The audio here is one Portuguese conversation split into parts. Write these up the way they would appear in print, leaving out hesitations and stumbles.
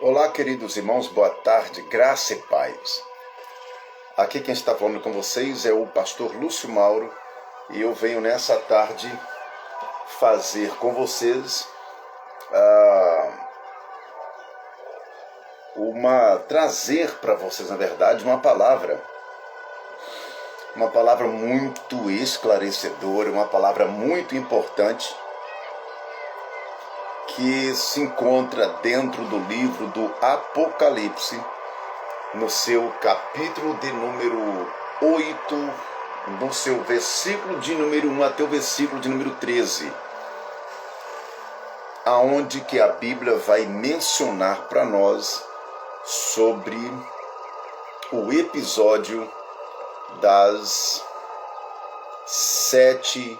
Olá, queridos irmãos, boa tarde, graça e paz. Aqui quem está falando com vocês é o pastor Lúcio Mauro e eu venho nessa tarde fazer com vocês trazer para vocês, na verdade, uma palavra muito esclarecedora, uma palavra muito importante que se encontra dentro do livro do Apocalipse, no seu capítulo de número 8, no seu versículo de número 1 até o versículo de número 13, aonde que a Bíblia vai mencionar para nós sobre o episódio das 7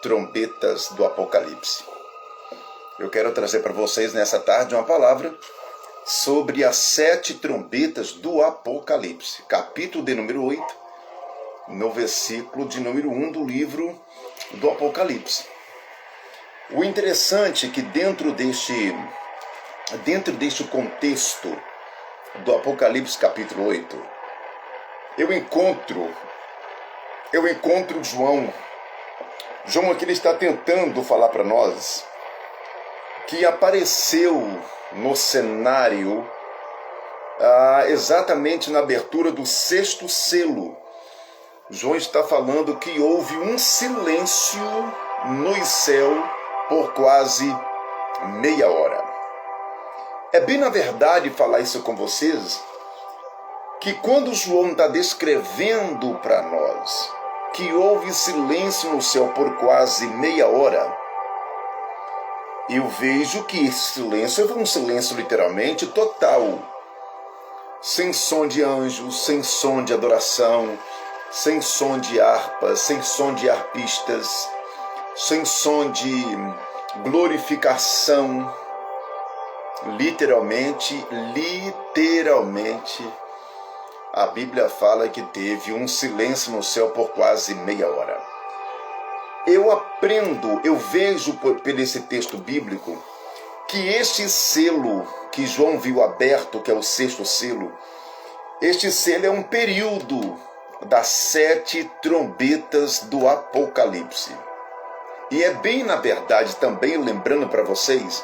trombetas do Apocalipse. Eu quero trazer para vocês nessa tarde uma palavra sobre as 7 trombetas do Apocalipse, capítulo de número 8, no versículo de número 1 do livro do Apocalipse. O interessante é que dentro deste contexto do Apocalipse capítulo 8, eu encontro João. João aqui ele está tentando falar para nós que apareceu no cenário exatamente na abertura do 6º selo. João está falando que houve um silêncio no céu por quase meia hora. É bem na verdade falar isso com vocês, que quando João está descrevendo para nós que houve silêncio no céu por quase meia hora, eu vejo que esse silêncio foi um silêncio literalmente total, sem som de anjos, sem som de adoração, sem som de harpas, sem som de harpistas, sem som de glorificação. Literalmente, a Bíblia fala que teve um silêncio no céu por quase meia hora. Eu vejo por esse texto bíblico que este selo que João viu aberto, que é o 6º selo, este selo é um período das 7 trombetas do Apocalipse. E é bem na verdade também, lembrando para vocês,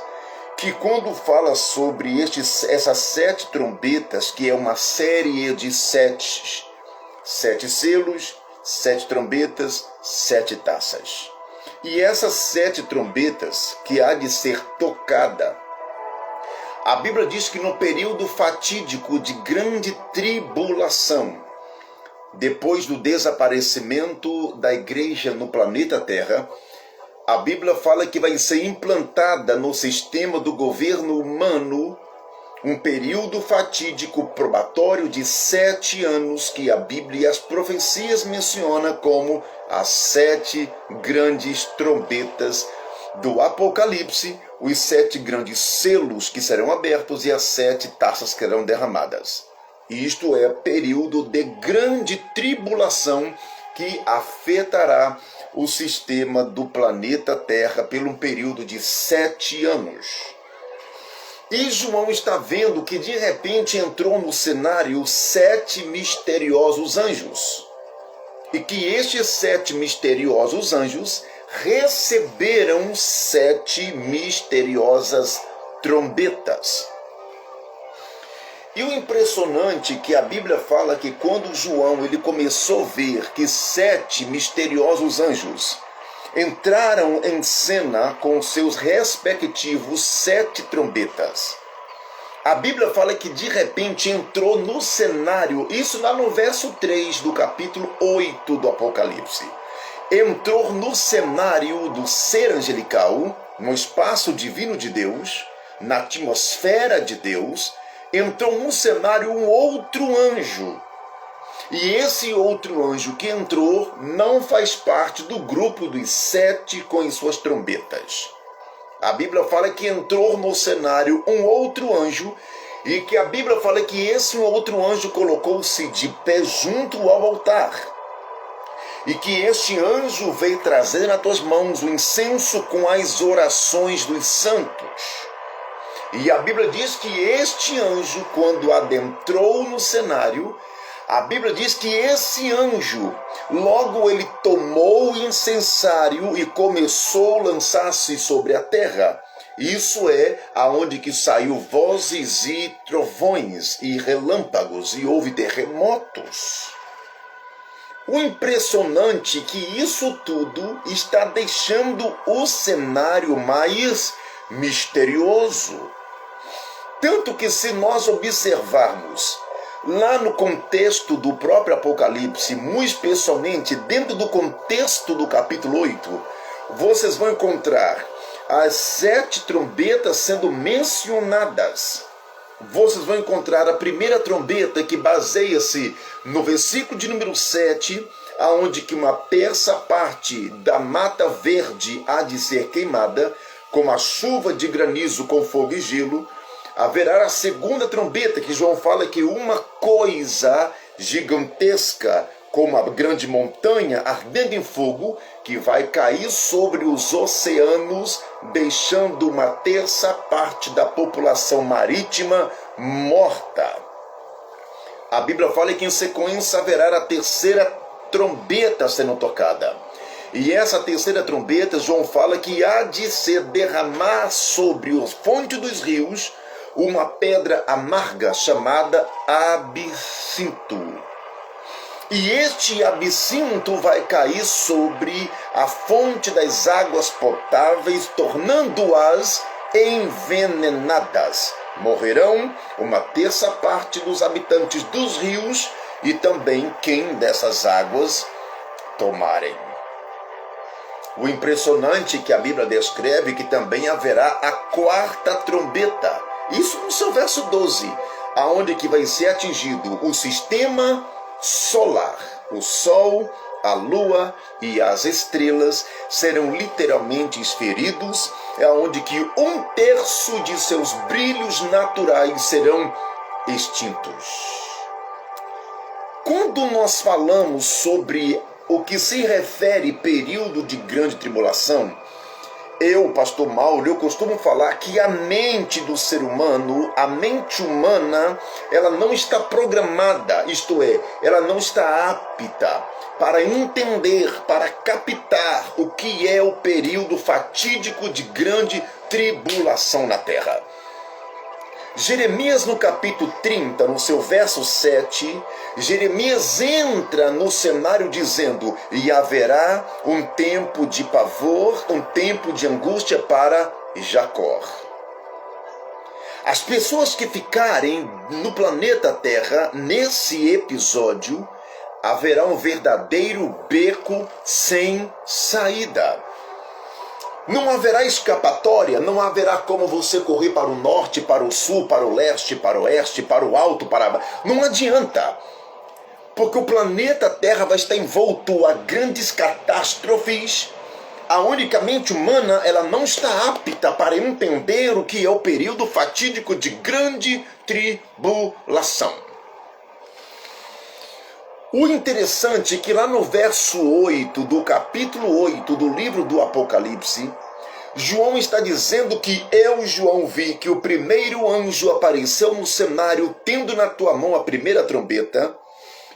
que quando fala sobre essas 7 trombetas, que é uma série de 7 selos, 7 trombetas, 7 taças. E essas 7 trombetas que há de ser tocada, a Bíblia diz que no período fatídico de grande tribulação, depois do desaparecimento da igreja no planeta Terra, a Bíblia fala que vai ser implantada no sistema do governo humano um período fatídico probatório de 7 anos que a Bíblia e as profecias mencionam como as 7 grandes trombetas do Apocalipse, os 7 grandes selos que serão abertos e as 7 taças que serão derramadas. Isto é período de grande tribulação que afetará o sistema do planeta Terra por um período de 7 anos. E João está vendo que de repente entrou no cenário 7 misteriosos anjos. E que estes 7 misteriosos anjos receberam 7 misteriosas trombetas. E o impressionante é que a Bíblia fala que quando João ele começou a ver que 7 misteriosos anjos entraram em cena com seus respectivos 7 trombetas, a Bíblia fala que de repente entrou no cenário, isso lá no verso 3 do capítulo 8 do Apocalipse, entrou no cenário do ser angelical, no espaço divino de Deus, na atmosfera de Deus, entrou no cenário um outro anjo. E esse outro anjo que entrou não faz parte do grupo dos 7 com as suas trombetas. A Bíblia fala que entrou no cenário um outro anjo e que a Bíblia fala que esse outro anjo colocou-se de pé junto ao altar. E que este anjo veio trazer nas tuas mãos o incenso com as orações dos santos. E a Bíblia diz que este anjo, quando adentrou no cenário, a Bíblia diz que esse anjo, logo ele tomou o incensário e começou a lançar-se sobre a terra. Isso é aonde que saiu vozes e trovões e relâmpagos e houve terremotos. O impressionante é que isso tudo está deixando o cenário mais misterioso. Tanto que se nós observarmos lá no contexto do próprio Apocalipse, muito especialmente dentro do contexto do capítulo 8, vocês vão encontrar as 7 trombetas sendo mencionadas. Vocês vão encontrar a primeira trombeta que baseia-se no versículo de número 7, aonde que uma terça parte da mata verde há de ser queimada, com a chuva de granizo com fogo e gelo. Haverá a segunda trombeta, que João fala que uma coisa gigantesca, como uma grande montanha ardendo em fogo, que vai cair sobre os oceanos, deixando uma terça parte da população marítima morta. A Bíblia fala que em sequência haverá a terceira trombeta sendo tocada. E essa terceira trombeta, João fala que há de se derramar sobre a fonte dos rios uma pedra amarga chamada absinto. E este absinto vai cair sobre a fonte das águas potáveis, tornando-as envenenadas. Morrerão uma terça parte dos habitantes dos rios e também quem dessas águas tomarem. O impressionante é que a Bíblia descreve que também haverá a quarta trombeta. Isso no seu verso 12, aonde que vai ser atingido o sistema solar. O Sol, a Lua e as estrelas serão literalmente feridos, aonde que 1/3 de seus brilhos naturais serão extintos. Quando nós falamos sobre o que se refere período de grande tribulação, eu, pastor Mauro, eu costumo falar que a mente do ser humano, a mente humana, ela não está programada, isto é, ela não está apta para entender, para captar o que é o período fatídico de grande tribulação na terra. Jeremias no capítulo 30, no seu verso 7, Jeremias entra no cenário dizendo: e haverá um tempo de pavor, um tempo de angústia para Jacó. As pessoas que ficarem no planeta Terra, nesse episódio, haverá um verdadeiro beco sem saída. Não haverá escapatória, não haverá como você correr para o norte, para o sul, para o leste, para o oeste, para o alto, para baixo. Não adianta, porque o planeta Terra vai estar envolto a grandes catástrofes. A única mente humana, ela não está apta para entender o que é o período fatídico de grande tribulação. O interessante é que lá no verso 8 do capítulo 8 do livro do Apocalipse, João está dizendo que eu, João, vi que o primeiro anjo apareceu no cenário tendo na tua mão a primeira trombeta.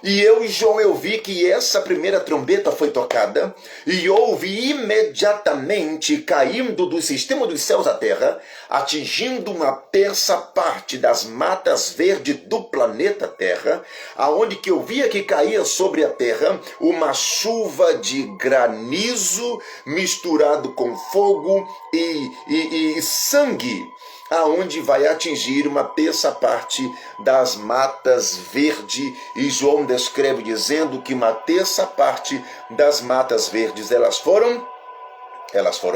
E eu, João, eu vi que essa primeira trombeta foi tocada e houve imediatamente, caindo do sistema dos céus à terra, atingindo uma terça parte das matas verdes do planeta Terra, aonde que eu via que caía sobre a terra uma chuva de granizo misturado com fogo e sangue, aonde vai atingir uma terça parte das matas verdes, e João descreve dizendo que uma terça parte das matas verdes elas foram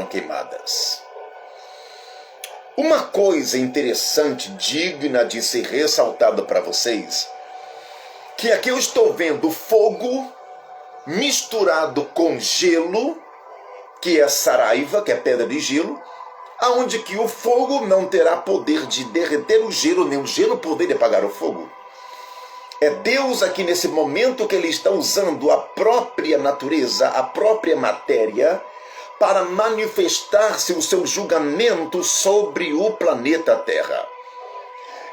queimadas. Uma coisa interessante, digna de ser ressaltada para vocês, que aqui eu estou vendo fogo misturado com gelo, que é saraiva, que é pedra de gelo, aonde que o fogo não terá poder de derreter o gelo, nem o gelo poder de apagar o fogo. É Deus aqui nesse momento que ele está usando a própria natureza, a própria matéria, para manifestar-se o seu julgamento sobre o planeta Terra.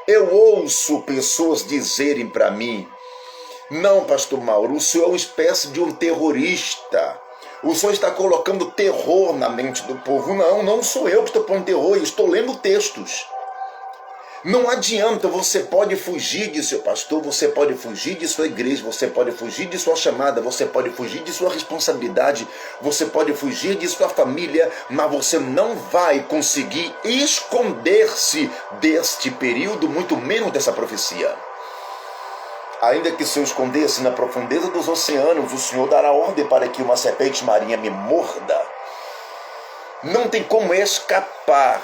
Eu ouço pessoas dizerem para mim: não, pastor Mauro, o senhor é uma espécie de um terrorista. O senhor está colocando terror na mente do povo. Não, não sou eu que estou pondo terror, eu estou lendo textos. Não adianta, você pode fugir de seu pastor, você pode fugir de sua igreja, você pode fugir de sua chamada, você pode fugir de sua responsabilidade, você pode fugir de sua família, mas você não vai conseguir esconder-se deste período, muito menos dessa profecia. Ainda que se eu escondesse na profundeza dos oceanos, o Senhor dará ordem para que uma serpente marinha me morda. Não tem como escapar.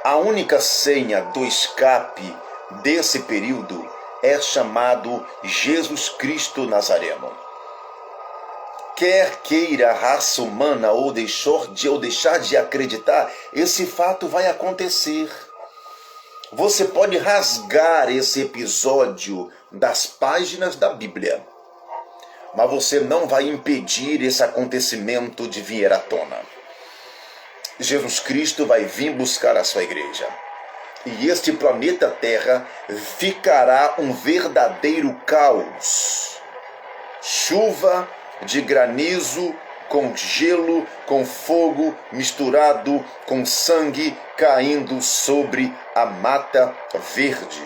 A única senha do escape desse período é chamado Jesus Cristo Nazareno. Quer queira a raça humana ou deixar de acreditar, esse fato vai acontecer. Você pode rasgar esse episódio das páginas da Bíblia, mas você não vai impedir esse acontecimento de vir à tona. Jesus Cristo vai vir buscar a sua igreja. E este planeta Terra ficará um verdadeiro caos. Chuva de granizo, com gelo, com fogo misturado com sangue caindo sobre a mata verde.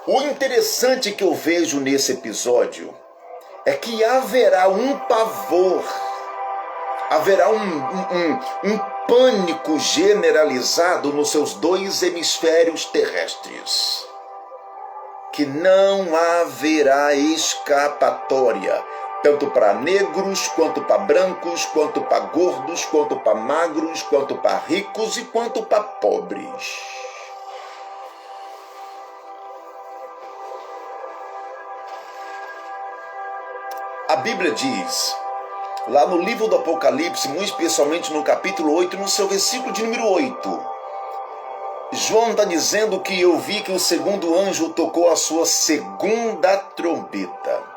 O interessante que eu vejo nesse episódio é que haverá um pavor, haverá um pânico generalizado nos seus dois hemisférios terrestres, que não haverá escapatória, tanto para negros, quanto para brancos, quanto para gordos, quanto para magros, quanto para ricos e quanto para pobres. A Bíblia diz, lá no livro do Apocalipse, muito especialmente no capítulo 8, no seu versículo de número 8, João está dizendo que eu vi que o segundo anjo tocou a sua segunda trombeta.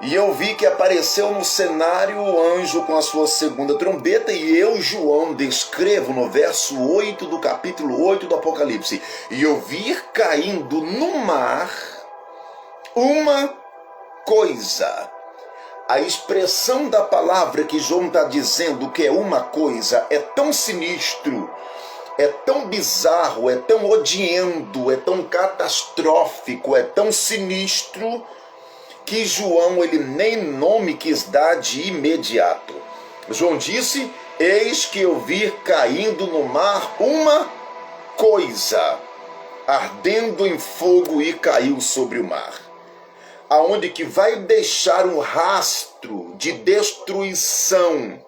E eu vi que apareceu no cenário o anjo com a sua segunda trombeta, e eu, João, descrevo no verso 8 do capítulo 8 do Apocalipse. E eu vi caindo no mar uma coisa. A expressão da palavra que João está dizendo que é uma coisa é tão sinistro, é tão bizarro, é tão odiento, é tão catastrófico, é tão sinistro, que João ele nem nome quis dar de imediato. João disse: eis que eu vi caindo no mar uma coisa, ardendo em fogo, e caiu sobre o mar, aonde que vai deixar um rastro de destruição,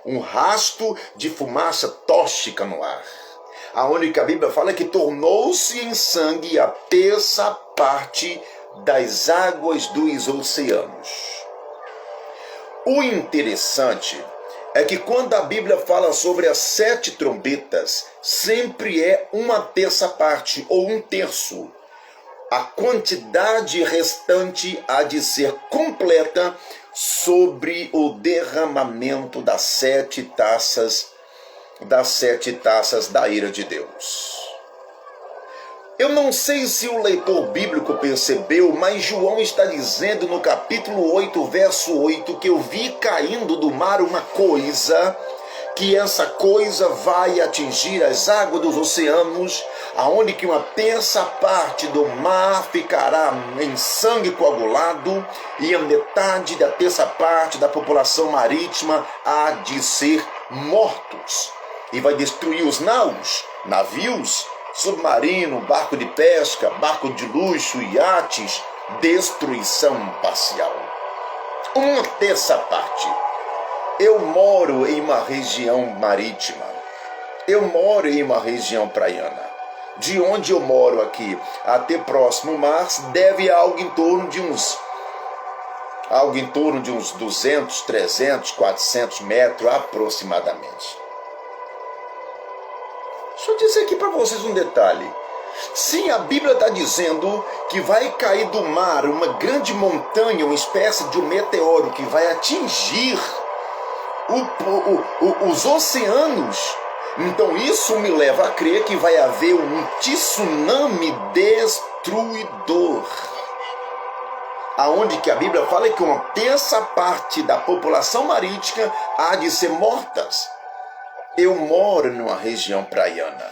um rastro de fumaça tóxica no ar, aonde que a Bíblia fala que tornou-se em sangue a terça parte das águas dos oceanos. O interessante é que quando a Bíblia fala sobre as 7 trombetas, sempre é uma terça parte ou um terço. A quantidade restante há de ser completa sobre o derramamento das 7 taças, da ira de Deus. Eu não sei se o leitor bíblico percebeu, mas João está dizendo no capítulo 8, verso 8, que eu vi caindo do mar uma coisa, que essa coisa vai atingir as águas dos oceanos, aonde que uma terça parte do mar ficará em sangue coagulado, e a metade da terça parte da população marítima há de ser mortos. E vai destruir os navios, submarino, barco de pesca, barco de luxo, iates, destruição parcial. Uma terça parte. Eu moro em uma região marítima. Eu moro em uma região praiana. De onde eu moro aqui até próximo mar deve algo em torno de uns 200, 300, 400 metros aproximadamente. Deixa eu dizer aqui para vocês um detalhe. Sim, a Bíblia está dizendo que vai cair do mar uma grande montanha, uma espécie de um meteoro que vai atingir os oceanos. Então isso me leva a crer que vai haver um tsunami destruidor, aonde que a Bíblia fala que uma terça parte da população marítima há de ser mortas. Eu moro numa região praiana.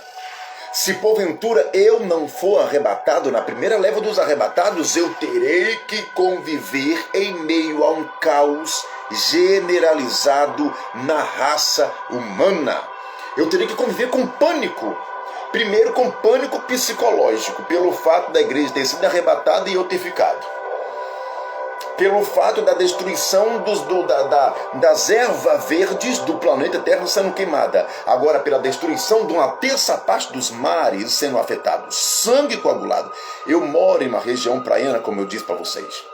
Se porventura eu não for arrebatado na primeira leva dos arrebatados, eu terei que conviver em meio a um caos generalizado na raça humana. Eu terei que conviver com pânico. Primeiro com pânico psicológico, pelo fato da igreja ter sido arrebatada e eu ter ficado. Pelo fato da destruição das ervas verdes do planeta Terra sendo queimada. Agora, pela destruição de uma terça parte dos mares sendo afetados. Sangue coagulado. Eu moro em uma região praiana, como eu disse para vocês.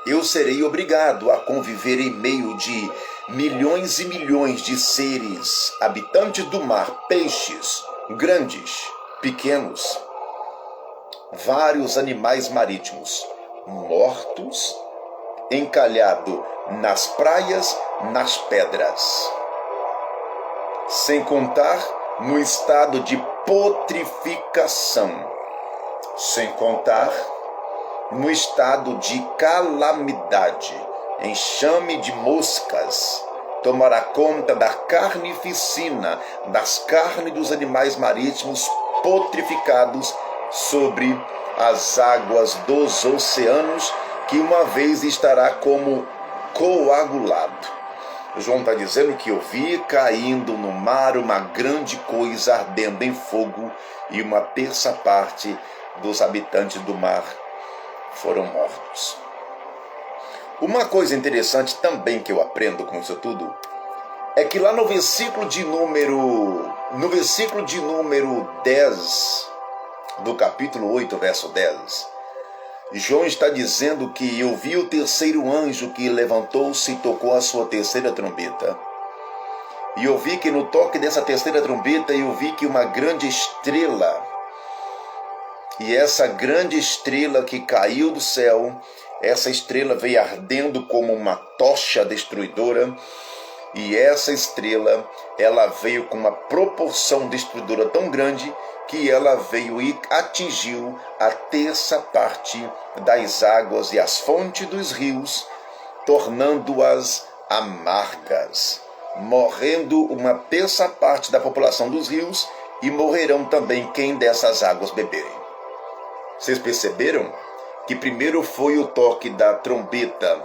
Eu serei obrigado a conviver em meio de milhões e milhões de seres, habitantes do mar, peixes, grandes, pequenos, vários animais marítimos, mortos, encalhado nas praias, nas pedras. Sem contar no estado de putrificação. Sem contar no estado de calamidade. Enxame de moscas tomará conta da carnificina, das carnes dos animais marítimos putrificados sobre as águas dos oceanos, que uma vez estará como coagulado. João está dizendo que eu vi caindo no mar uma grande coisa ardendo em fogo, e uma terça parte dos habitantes do mar foram mortos. Uma coisa interessante também que eu aprendo com isso tudo é que lá no versículo de número 10 do capítulo 8, verso 10, João está dizendo que eu vi o terceiro anjo que levantou-se e tocou a sua terceira trombeta. E eu vi que no toque dessa terceira trombeta eu vi que uma grande estrela, e essa grande estrela que caiu do céu, essa estrela veio ardendo como uma tocha destruidora, e essa estrela, ela veio com uma proporção destruidora tão grande que ela veio e atingiu a terça parte das águas e as fontes dos rios, tornando-as amargas, morrendo uma terça parte da população dos rios, e morrerão também quem dessas águas beberem. Vocês perceberam que primeiro foi o toque da trombeta,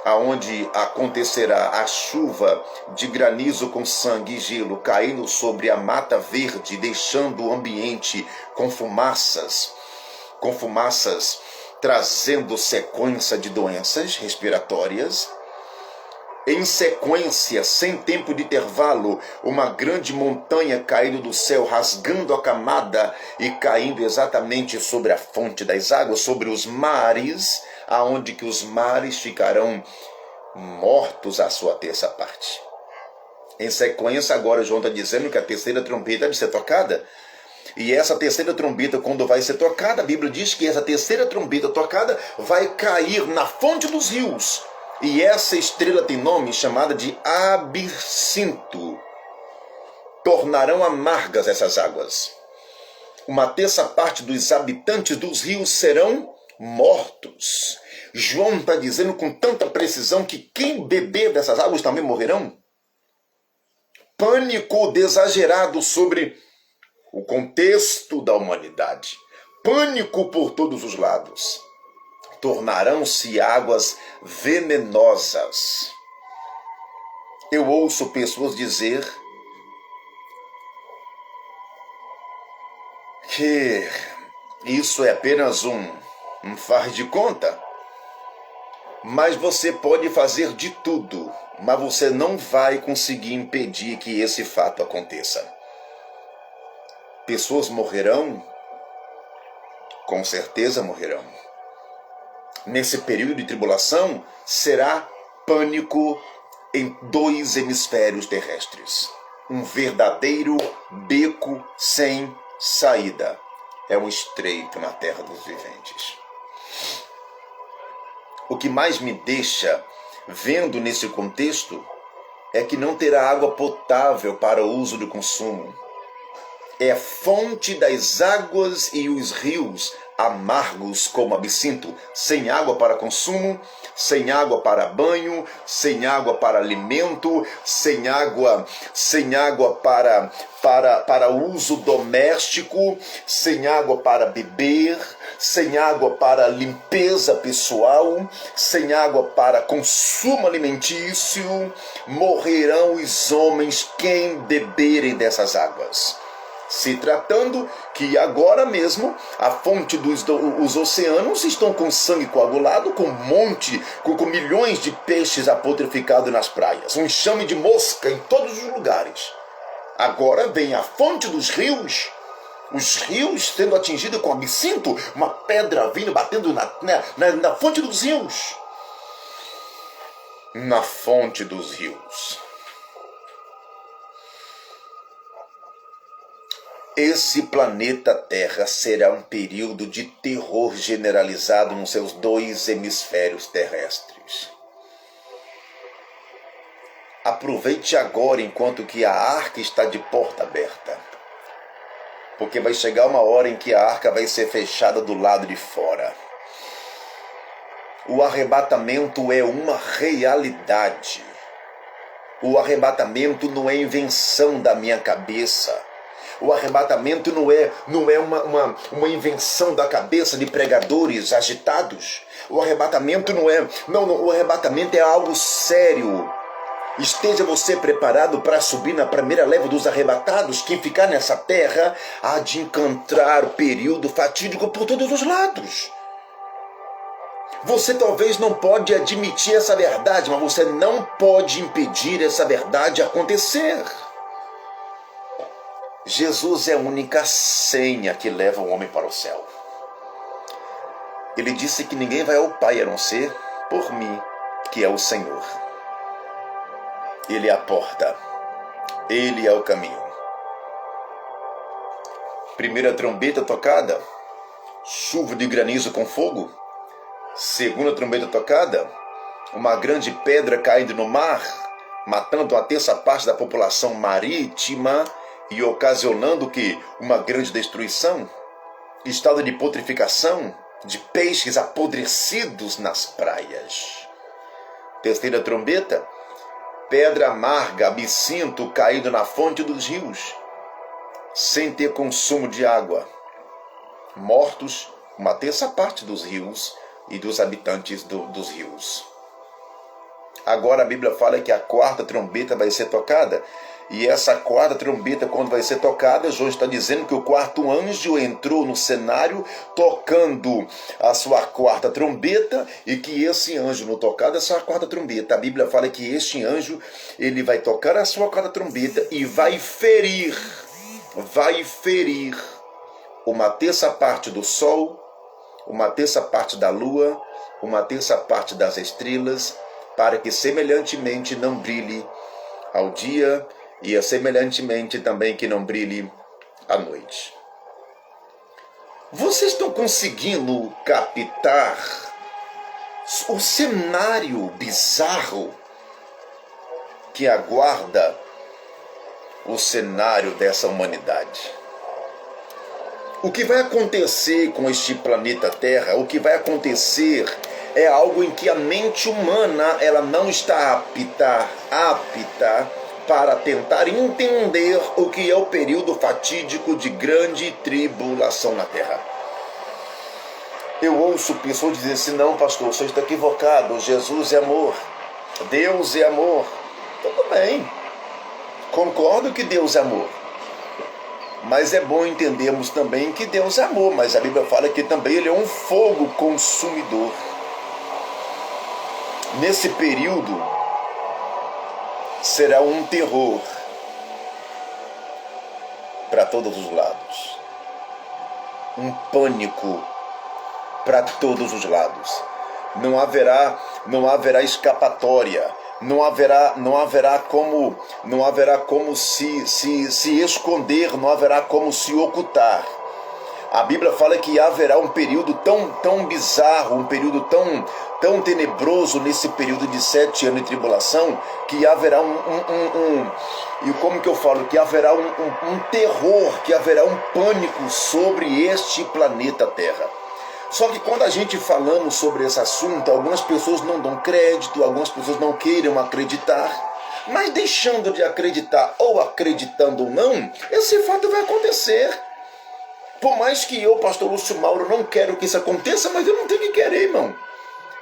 aonde acontecerá a chuva de granizo com sangue e gelo caindo sobre a mata verde, deixando o ambiente com fumaças, trazendo sequência de doenças respiratórias. Em sequência, sem tempo de intervalo, uma grande montanha caindo do céu, rasgando a camada e caindo exatamente sobre a fonte das águas, sobre os mares, aonde que os mares ficarão mortos à sua terça parte. Em sequência, agora João está dizendo que a terceira trombeta deve ser tocada. E essa terceira trombeta, quando vai ser tocada, a Bíblia diz que essa terceira trombeta tocada vai cair na fonte dos rios. E essa estrela tem nome chamada de absinto. Tornarão amargas essas águas. Uma terça parte dos habitantes dos rios serão mortos. João está dizendo com tanta precisão que quem beber dessas águas também morrerão. Pânico exagerado sobre o contexto da humanidade. Pânico por todos os lados. Tornarão-se águas venenosas. Eu ouço pessoas dizer que isso é apenas um faz de conta. Mas você pode fazer de tudo, mas você não vai conseguir impedir que esse fato aconteça. Pessoas morrerão? Com certeza morrerão. Nesse período de tribulação, será pânico em 2 hemisférios terrestres. Um verdadeiro beco sem saída é um estreito na terra dos viventes. O que mais me deixa vendo nesse contexto é que não terá água potável para uso de consumo. É fonte das águas e os rios amargos como absinto, sem água para consumo, sem água para banho, sem água para alimento, sem água para uso doméstico, sem água para beber, sem água para limpeza pessoal, sem água para consumo alimentício. Morrerão os homens quem beberem dessas águas. Se tratando que agora mesmo a fonte os oceanos estão com sangue coagulado, com com milhões de peixes apotrificados nas praias, um enxame de mosca em todos os lugares. Agora vem a fonte dos rios, os rios sendo atingidos com absinto, uma pedra vindo batendo na fonte dos rios. Na fonte dos rios. Esse planeta Terra será um período de terror generalizado nos seus 2 hemisférios terrestres. Aproveite agora enquanto que a arca está de porta aberta. Porque vai chegar uma hora em que a arca vai ser fechada do lado de fora. O arrebatamento é uma realidade. O arrebatamento não é invenção da minha cabeça. O arrebatamento não é uma invenção da cabeça de pregadores agitados. O arrebatamento o arrebatamento é algo sério. Esteja você preparado para subir na primeira leva dos arrebatados. Quem ficar nessa terra há de encontrar o período fatídico por todos os lados. Você talvez não pode admitir essa verdade, mas você não pode impedir essa verdade acontecer. Jesus é a única senha que leva o homem para o céu. Ele disse que ninguém vai ao Pai a não ser por mim, que é o Senhor. Ele é a porta. Ele é o caminho. Primeira trombeta tocada, chuva de granizo com fogo. Segunda trombeta tocada, uma grande pedra caindo no mar, matando a terça parte da população marítima e ocasionando que uma grande destruição, estado de putrificação, de peixes apodrecidos nas praias. Terceira trombeta, pedra amarga, absinto caindo na fonte dos rios, sem ter consumo de água. Mortos uma terça parte dos rios e dos habitantes dos rios. Agora a Bíblia fala que a quarta trombeta vai ser tocada. E essa quarta trombeta, quando vai ser tocada, João está dizendo que o quarto anjo entrou no cenário tocando a sua quarta trombeta, e que esse anjo, no tocar dessa quarta trombeta, a Bíblia fala que este anjo, ele vai tocar a sua quarta trombeta e vai ferir uma terça parte do sol, uma terça parte da lua, uma terça parte das estrelas, para que semelhantemente não brilhe ao dia, e semelhantemente também que não brilhe à noite. Vocês estão conseguindo captar o cenário bizarro que aguarda o cenário dessa humanidade? O que vai acontecer com este planeta Terra, o que vai acontecer é algo em que a mente humana ela não está apta para tentar entender o que é o período fatídico de grande tribulação na Terra. Eu ouço pessoas dizendo assim: não, pastor, você está equivocado, Jesus é amor, Deus é amor. Tudo bem, concordo que Deus é amor, mas é bom entendermos também que Deus é amor, mas a Bíblia fala que também Ele é um fogo consumidor. Nesse período será um terror para todos os lados, um pânico para todos os lados. Não haverá escapatória, não haverá como se esconder, não haverá como se ocultar. A Bíblia fala que haverá um período tão bizarro, um período tão tenebroso nesse período de 7 anos de tribulação, que haverá e como que eu falo? Que haverá um terror, que haverá um pânico sobre este planeta Terra. Só que quando a gente falamos sobre esse assunto, algumas pessoas não dão crédito, algumas pessoas não queiram acreditar, mas deixando de acreditar ou acreditando ou não, esse fato vai acontecer. Por mais que eu, pastor Lúcio Mauro, não quero que isso aconteça, mas eu não tenho que querer, irmão.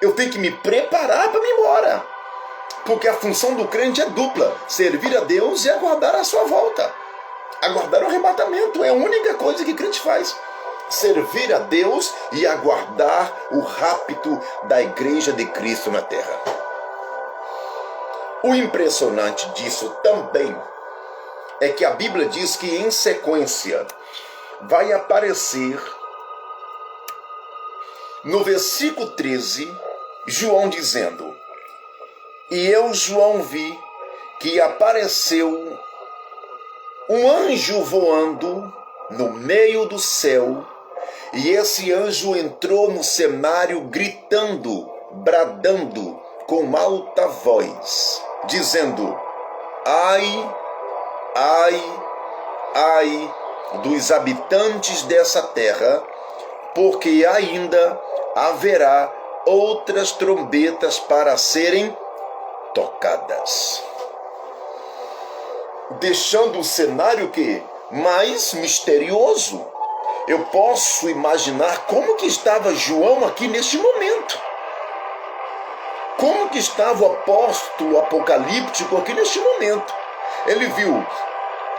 Eu tenho que me preparar para ir embora. Porque a função do crente é dupla: servir a Deus e aguardar a sua volta. Aguardar o arrebatamento é a única coisa que crente faz. Servir a Deus e aguardar o rapto da igreja de Cristo na terra. O impressionante disso também é que a Bíblia diz que em sequência vai aparecer no versículo 13, João dizendo: e eu, João, vi que apareceu um anjo voando no meio do céu, e esse anjo entrou no cenário gritando, bradando com alta voz, dizendo: ai, ai, ai dos habitantes dessa terra, porque ainda haverá outras trombetas para serem tocadas. Deixando o cenário que mais misterioso. Eu posso imaginar como que estava João aqui neste momento. Como que estava o apóstolo apocalíptico aqui neste momento.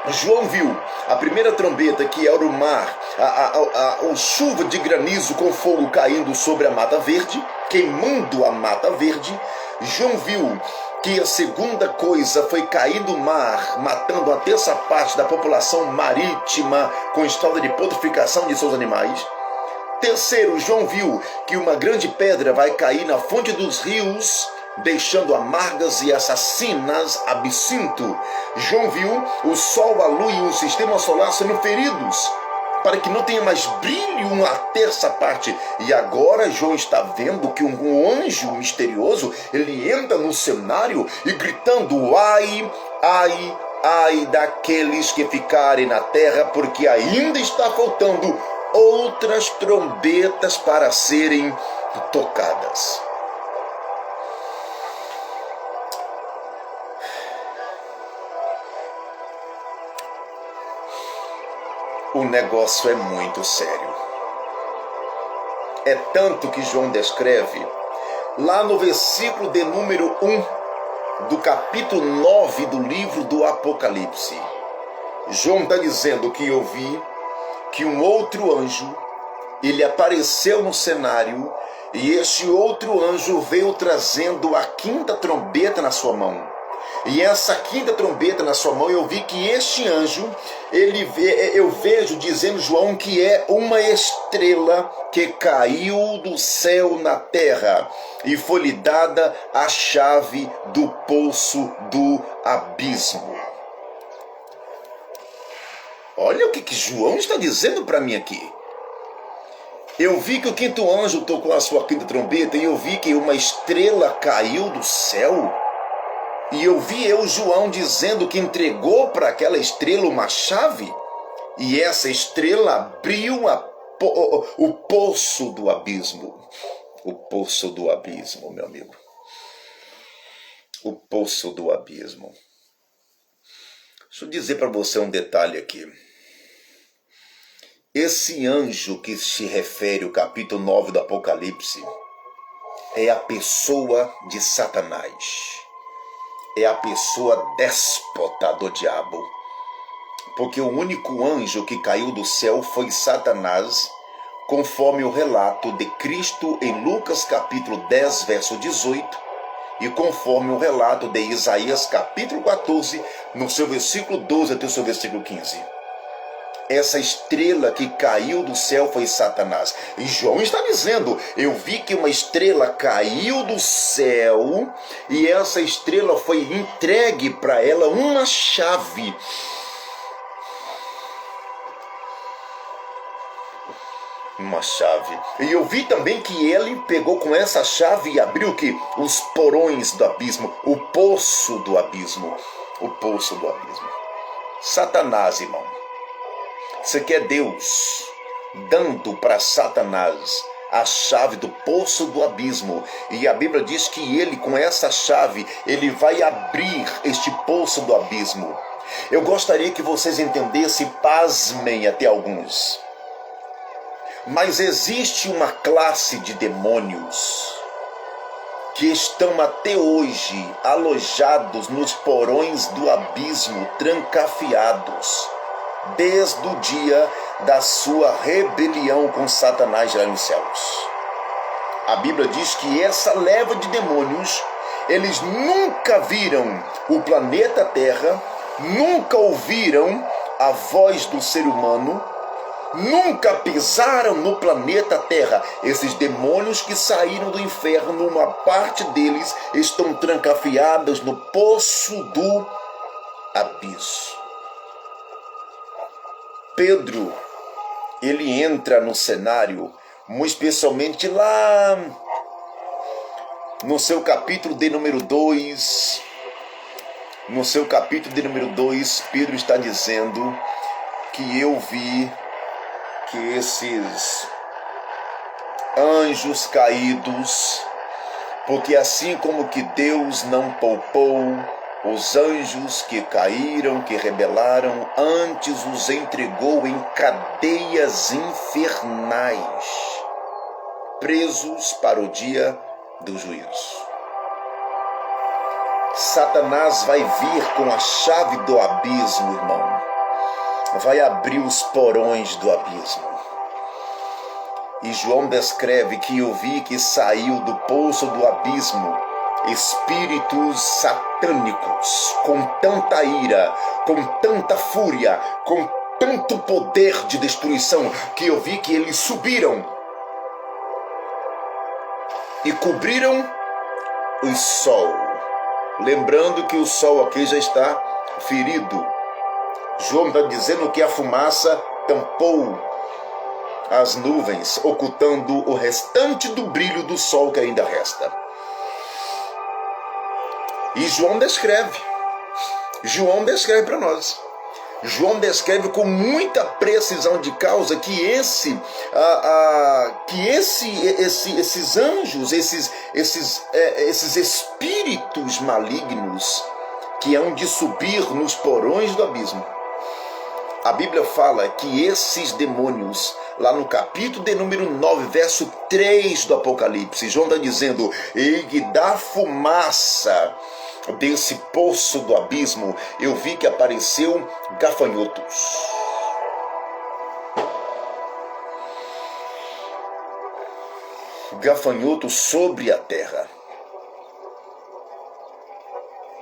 João viu a primeira trombeta, que era o mar, a chuva de granizo com fogo caindo sobre a mata verde, queimando a mata verde. João viu que a segunda coisa foi cair do mar, matando a terça parte da população marítima com estado de putrefação de seus animais. Terceiro, João viu que uma grande pedra vai cair na fonte dos rios, deixando amargas e assassinas absinto. João viu o sol, a lua e o sistema solar sendo feridos, para que não tenha mais brilho uma terça parte. E agora João está vendo que um anjo misterioso, ele entra no cenário e gritando: ai, ai, ai daqueles que ficarem na terra, porque ainda está faltando outras trombetas para serem tocadas. O negócio é muito sério. É tanto que João descreve lá no versículo de número 1 do capítulo 9 do livro do Apocalipse. João está dizendo que eu vi que um outro anjo, ele apareceu no cenário, e esse outro anjo veio trazendo a quinta trombeta na sua mão. E essa quinta trombeta na sua mão, eu vi que este anjo, eu vejo, dizendo João, que é uma estrela que caiu do céu na terra, e foi-lhe dada a chave do poço do abismo. Olha o que João está dizendo para mim aqui. Eu vi que o quinto anjo tocou a sua quinta trombeta, e eu vi que uma estrela caiu do céu. E eu vi João, dizendo que entregou para aquela estrela uma chave, e essa estrela abriu o poço do abismo. O poço do abismo, meu amigo. O poço do abismo. Deixa eu dizer para você um detalhe aqui. Esse anjo que se refere ao capítulo 9 do Apocalipse é a pessoa de Satanás. É a pessoa déspota do diabo. Porque o único anjo que caiu do céu foi Satanás, conforme o relato de Cristo em Lucas capítulo 10, verso 18, e conforme o relato de Isaías capítulo 14, no seu versículo 12 até o seu versículo 15. essa estrela que caiu do céu foi Satanás. E João está dizendo, eu vi que uma estrela caiu do céu e essa estrela foi entregue para ela uma chave. Uma chave. E eu vi também que ele pegou com essa chave e abriu que os porões do abismo, o poço do abismo. O poço do abismo. Satanás, irmão. Você quer Deus dando para Satanás a chave do poço do abismo. E a Bíblia diz que ele, com essa chave, ele vai abrir este poço do abismo. Eu gostaria que vocês entendessem, pasmem até alguns. Mas existe uma classe de demônios que estão até hoje alojados nos porões do abismo, trancafiados, desde o dia da sua rebelião com Satanás lá nos céus. A Bíblia diz que essa leva de demônios, eles nunca viram o planeta Terra, nunca ouviram a voz do ser humano, nunca pisaram no planeta Terra. Esses demônios que saíram do inferno, uma parte deles estão trancafiados no poço do abismo. Pedro, ele entra no cenário, muito especialmente lá no seu capítulo de número 2. No seu capítulo de número 2, Pedro está dizendo que eu vi que esses anjos caídos, porque assim como que Deus não poupou os anjos que caíram, que rebelaram, antes os entregou em cadeias infernais, presos para o dia do juízo. Satanás vai vir com a chave do abismo, irmão. Vai abrir os porões do abismo. E João descreve que eu vi que saiu do poço do abismo espíritos satânicos, com tanta ira, com tanta fúria, com tanto poder de destruição, que eu vi que eles subiram e cobriram o sol. Lembrando que o sol aqui já está ferido. João está dizendo que a fumaça tampou as nuvens, ocultando o restante do brilho do sol que ainda resta. E João descreve para nós. João descreve com muita precisão de causa que esses anjos, esses espíritos malignos que hão de subir nos porões do abismo. A Bíblia fala que esses demônios, lá no capítulo de número 9, verso 3 do Apocalipse, João está dizendo, e da fumaça desse poço do abismo, eu vi que apareceu gafanhotos. Gafanhotos sobre a terra,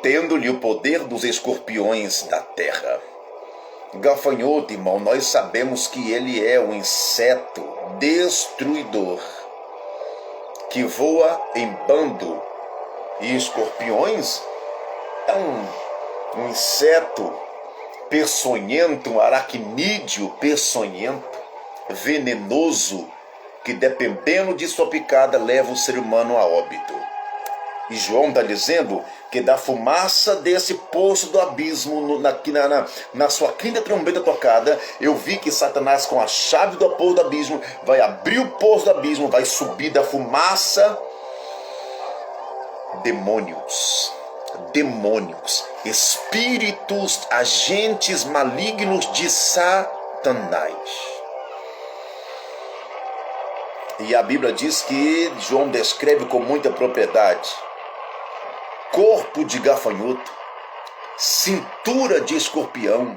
tendo-lhe o poder dos escorpiões da terra. Gafanhoto, irmão, nós sabemos que ele é um inseto destruidor, que voa em bando. E escorpiões é um inseto peçonhento, um aracnídeo peçonhento, venenoso, que dependendo de sua picada leva o ser humano a óbito. E João está dizendo que da fumaça desse poço do abismo, na sua quinta trombeta tocada, eu vi que Satanás, com a chave do poço do abismo, vai abrir o poço do abismo, vai subir da fumaça demônios, espíritos, agentes malignos de Satanás. E a Bíblia diz que João descreve com muita propriedade: corpo de gafanhoto, cintura de escorpião,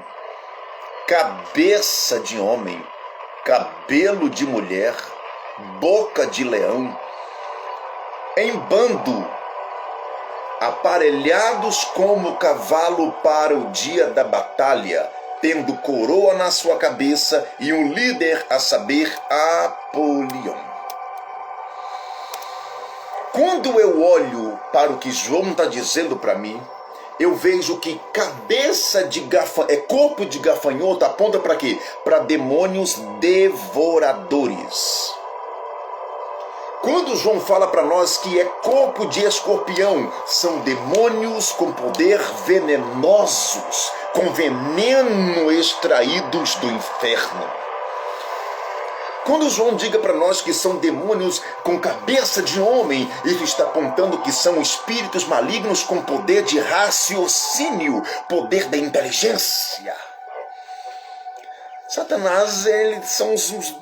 cabeça de homem, cabelo de mulher, boca de leão, em bando, aparelhados como cavalo para o dia da batalha, tendo coroa na sua cabeça e um líder, a saber, Apolion. Quando eu olho para o que João está dizendo para mim, eu vejo que corpo de gafanhoto aponta para quê? Para demônios devoradores. Quando João fala para nós que é corpo de escorpião, são demônios com poder venenosos, com veneno extraídos do inferno. Quando João diga para nós que são demônios com cabeça de homem, ele está apontando que são espíritos malignos com poder de raciocínio, poder da inteligência. Satanás, eles são os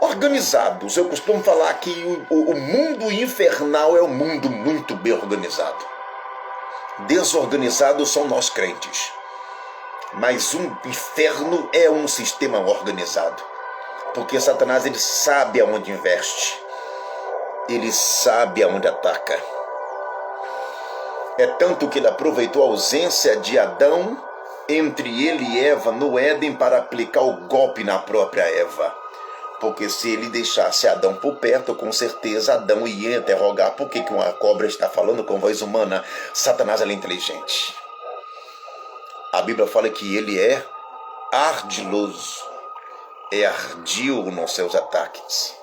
organizados. Eu costumo falar que o mundo infernal é um mundo muito bem organizado. Desorganizados são nós crentes. Mas um inferno é um sistema organizado. Porque Satanás, ele sabe aonde investe. Ele sabe aonde ataca. É tanto que ele aproveitou a ausência de Adão entre ele e Eva no Éden para aplicar o golpe na própria Eva. Porque se ele deixasse Adão por perto, com certeza Adão ia interrogar por que uma cobra está falando com voz humana. Satanás, ele é inteligente. A Bíblia fala que ele é ardiloso. É ardio nos seus ataques.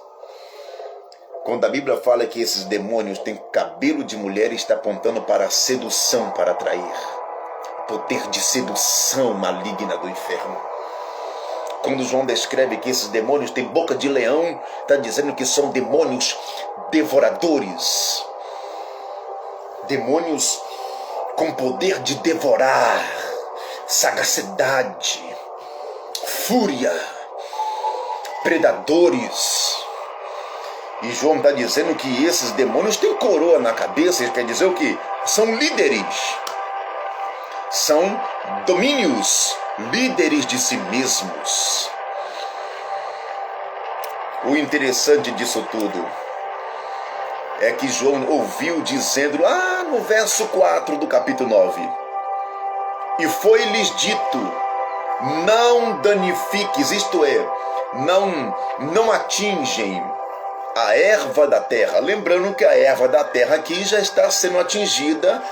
Quando a Bíblia fala que esses demônios têm cabelo de mulher, está apontando para a sedução, para atrair. Poder de sedução maligna do inferno. Quando João descreve que esses demônios têm boca de leão, está dizendo que são demônios devoradores. Demônios com poder de devorar, sagacidade, fúria, predadores. E João está dizendo que esses demônios têm coroa na cabeça. Isso quer dizer o quê? São líderes. São domínios, líderes de si mesmos. O interessante disso tudo é que João ouviu dizendo lá no verso 4 do capítulo 9: e foi-lhes dito, não danifiques, isto é, não atingem a erva da terra. Lembrando que a erva da terra aqui já está sendo atingida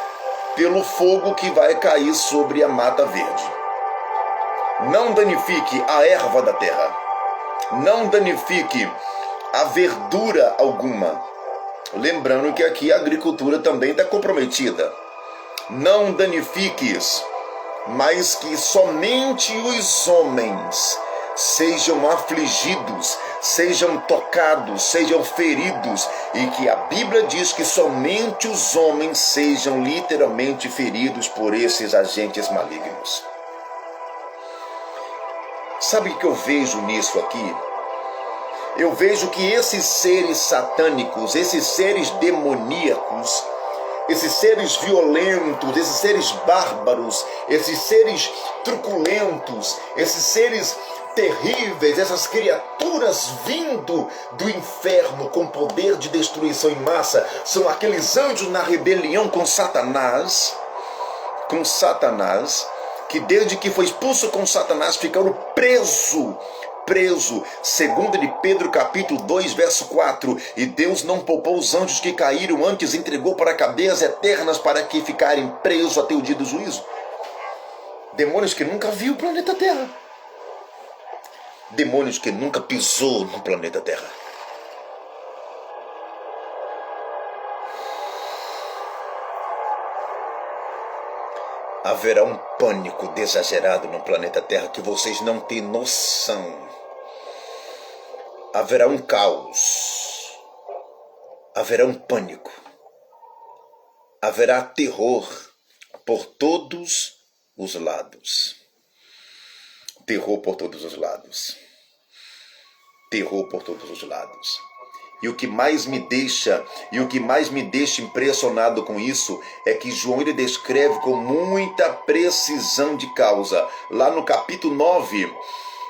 pelo fogo que vai cair sobre a mata verde. Não danifique a erva da terra. Não danifique a verdura alguma. Lembrando que aqui a agricultura também está comprometida. Não danifiques, mas que somente os homens sejam afligidos, sejam tocados, sejam feridos, e que a Bíblia diz que somente os homens sejam literalmente feridos por esses agentes malignos. Sabe o que eu vejo nisso aqui? Eu vejo que esses seres satânicos, esses seres demoníacos, esses seres violentos, esses seres bárbaros, esses seres truculentos, esses seres terríveis, essas criaturas vindo do inferno com poder de destruição em massa, são aqueles anjos na rebelião com Satanás, que desde que foi expulso com Satanás ficaram preso, segundo de Pedro capítulo 2, verso 4, e Deus não poupou os anjos que caíram, antes entregou para cadeias eternas para que ficarem presos até o dia do juízo. Demônios que nunca viu o planeta Terra. Demônios que nunca pisou no planeta Terra. Haverá um pânico exagerado no planeta Terra que vocês não têm noção. Haverá um caos. Haverá um pânico. Haverá terror por todos os lados. Terror por todos os lados. Terror por todos os lados. E o que mais me deixa impressionado com isso é que João ele descreve com muita precisão de causa. Lá no capítulo 9,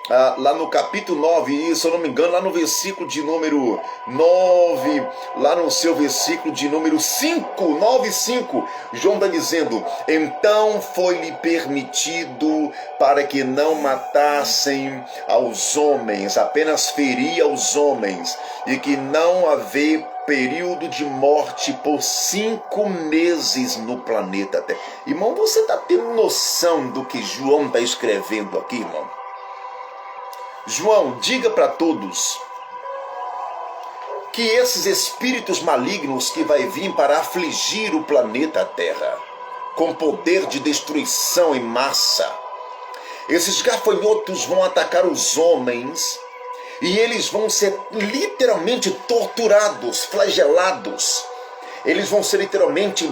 lá no capítulo 9, e se eu não me engano, lá no versículo de número 9, lá no seu versículo de número 5, 9 e 5, João está dizendo: então foi-lhe permitido para que não matassem aos homens, apenas feria aos homens, e que não haver período de morte por 5 meses no planeta Terra. Irmão, você está tendo noção do que João está escrevendo aqui, irmão? João, diga para todos que esses espíritos malignos que vai vir para afligir o planeta Terra com poder de destruição em massa, esses gafanhotos vão atacar os homens e eles vão ser literalmente torturados, flagelados. Eles vão ser literalmente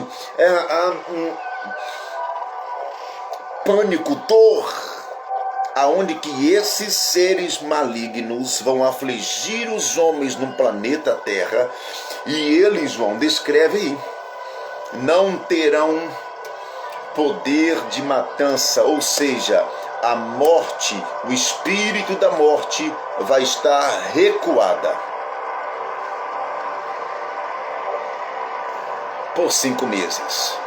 pânico, dor, aonde que esses seres malignos vão afligir os homens no planeta Terra, e eles vão, descreve aí, não terão poder de matança, ou seja, a morte, o espírito da morte vai estar recuada por 5 meses.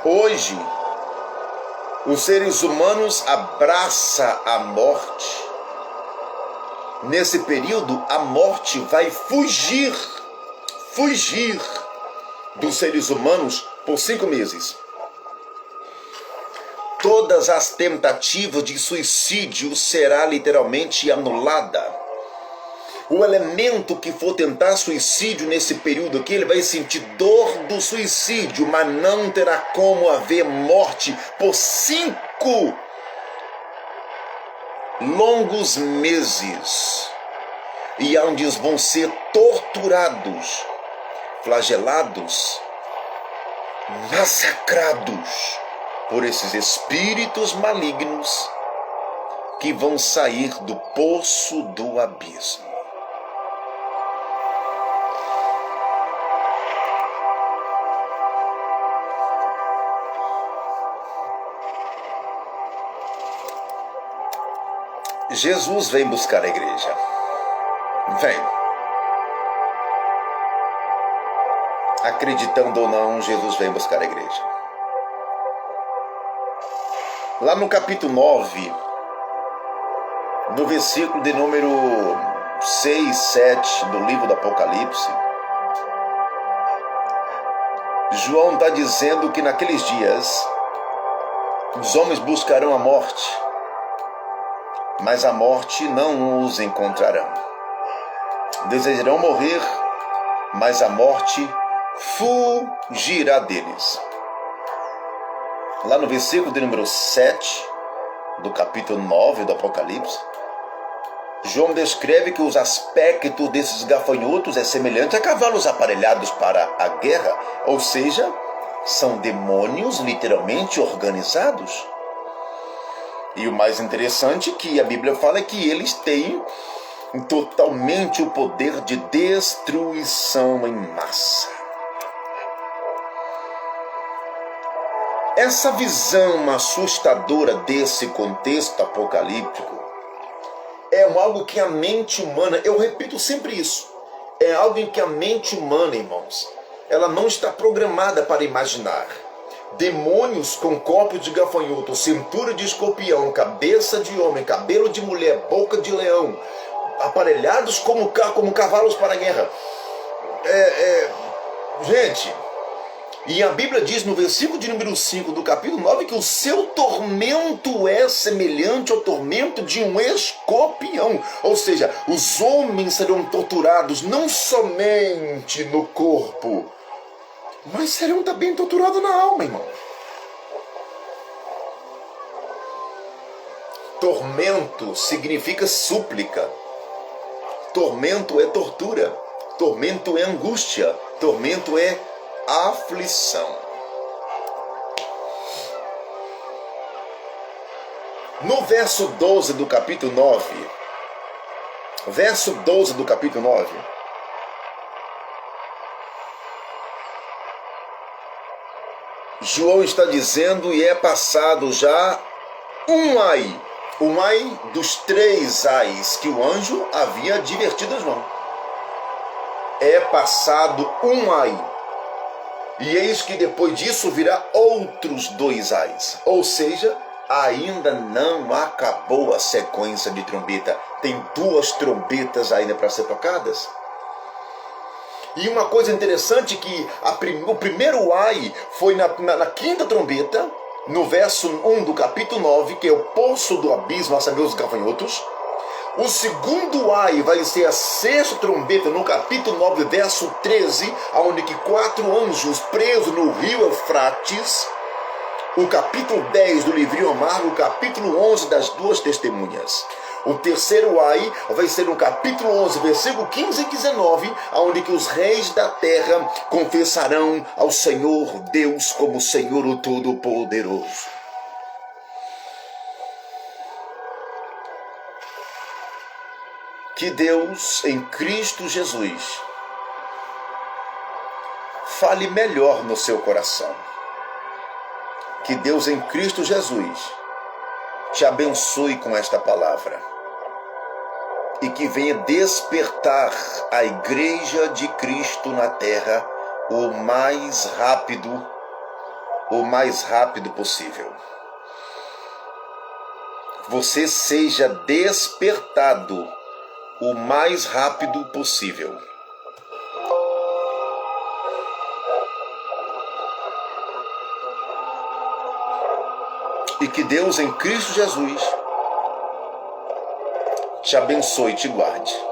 Hoje, os seres humanos abraçam a morte. Nesse período, a morte vai fugir dos seres humanos por 5 meses. Todas as tentativas de suicídio será literalmente anulada. O elemento que for tentar suicídio nesse período aqui, ele vai sentir dor do suicídio, mas não terá como haver morte por 5 longos meses. E onde vão ser torturados, flagelados, massacrados por esses espíritos malignos que vão sair do poço do abismo. Jesus vem buscar a igreja. Vem. Acreditando ou não, Jesus vem buscar a igreja. Lá no capítulo 9, no versículo de número 6, 7 do livro do Apocalipse, João está dizendo que naqueles dias os homens buscarão a morte, mas a morte não os encontrarão. Desejarão morrer, mas a morte fugirá deles. Lá no versículo de número 7 do capítulo 9 do Apocalipse, João descreve que os aspectos desses gafanhotos é semelhante a cavalos aparelhados para a guerra, ou seja, são demônios literalmente organizados. E o mais interessante que a Bíblia fala é que eles têm totalmente o poder de destruição em massa. Essa visão assustadora desse contexto apocalíptico é algo que a mente humana, eu repito sempre isso, é algo em que a mente humana, irmãos, ela não está programada para imaginar. Demônios com corpo de gafanhoto, cintura de escorpião, cabeça de homem, cabelo de mulher, boca de leão, aparelhados como cavalos para a guerra. Gente, e a Bíblia diz no versículo de número 5 do capítulo 9 que o seu tormento é semelhante ao tormento de um escorpião. Ou seja, os homens serão torturados não somente no corpo, mas serão também torturados na alma, irmão. Tormento significa súplica. Tormento é tortura. Tormento é angústia. Tormento é aflição. No verso 12 do capítulo 9, verso 12 do capítulo 9, João está dizendo, e é passado já um ai. Um ai dos 3 ais que o anjo havia advertido a João. É passado um ai. E eis que depois disso virá outros 2 ais. Ou seja, ainda não acabou a sequência de trombeta. Tem 2 trombetas ainda para ser tocadas. E uma coisa interessante que o primeiro ai foi na 5ª trombeta, no verso 1 do capítulo 9, que é o poço do abismo, a saber, os gafanhotos. O segundo ai vai ser a 6ª trombeta, no capítulo 9, verso 13, onde que 4 anjos presos no rio Eufrates. O capítulo 10 do livrinho amargo, o capítulo 11 das 2 testemunhas. O terceiro ai vai ser no capítulo 11, versículo 15 e 19, onde que os reis da terra confessarão ao Senhor Deus como Senhor o Todo-Poderoso. Que Deus em Cristo Jesus fale melhor no seu coração. Que Deus em Cristo Jesus te abençoe com esta palavra e que venha despertar a igreja de Cristo na terra o mais rápido possível. Você seja despertado o mais rápido possível. E que Deus em Cristo Jesus te abençoe e te guarde.